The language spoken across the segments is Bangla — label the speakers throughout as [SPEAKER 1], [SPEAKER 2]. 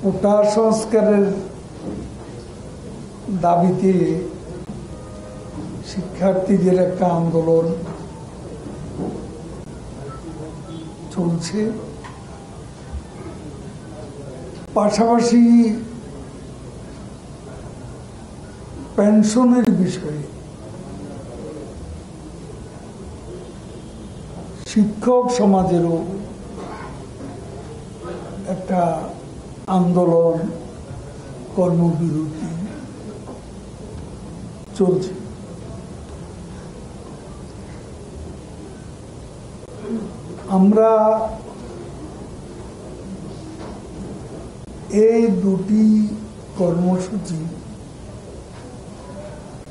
[SPEAKER 1] কোটা সংস্কারের দাবিতে শিক্ষার্থীদের একটা আন্দোলন চলছে। পাশাপাশি পেনশনের বিষয়ে শিক্ষক সমাজেরও একটা আন্দোলন, কর্মবিরতি চলছে। আমরা এই দুটি কর্মসূচি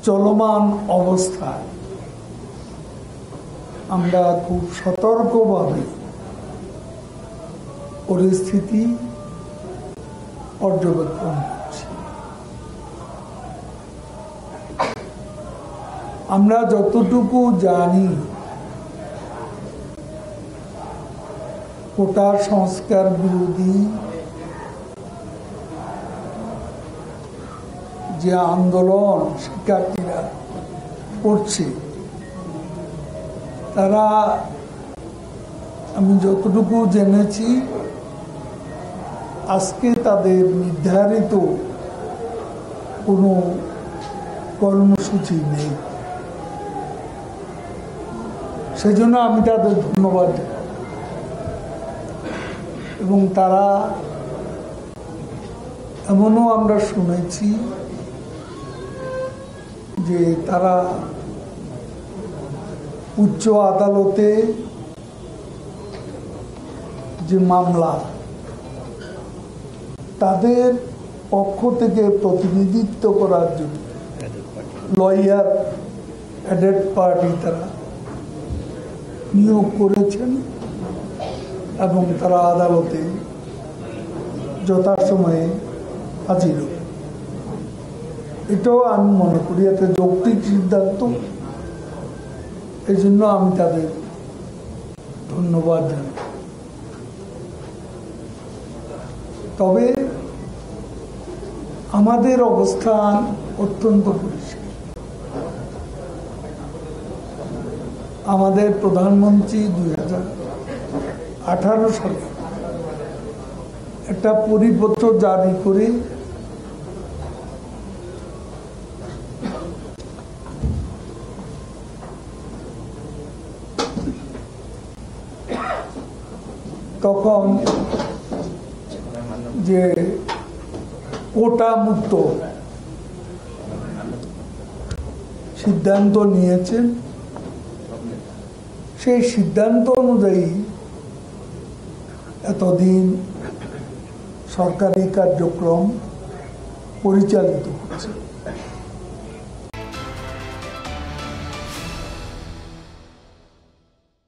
[SPEAKER 1] চলমান অবস্থায় আমরা খুব সতর্কভাবে পরিস্থিতি পর্যবেক্ষণ করছি। আমরা যতটুকু জানি, কোটা সংস্কার বিরোধী যে আন্দোলন শিক্ষার্থীরা করছে, তারা, আমি যতটুকু জেনেছি, আজকে তাদের নির্ধারিত কোনো কর্মসূচি নেই। সেজন্য আমি তাদের ধন্যবাদ দিই। এবং তারা, এমনও আমরা শুনেছি যে তারা উচ্চ আদালতে যে মামলা, তাদের পক্ষ থেকে প্রতিনিধিত্ব করার জন্য লয়ার অ্যাডেড পার্টি তারা নিয়োগ করেছেন এবং তারা আদালতে যথাসময়ে হাজির হবে। এটাও আমি মনে করি একটা যৌক্তিক সিদ্ধান্ত। এই জন্য আমি তাদের ধন্যবাদ জানাই। তবে আমাদের অবস্থান অত্যন্ত পরিষ্কার। আমাদের প্রধানমন্ত্রী 2018 সালে একটা পরিপত্র জারি করে তখন যে কোটা মুক্ত সিদ্ধান্ত নিয়েছেন, সেই সিদ্ধান্ত অনুযায়ী এতদিন সরকারি কার্যক্রম পরিচালিত হচ্ছে।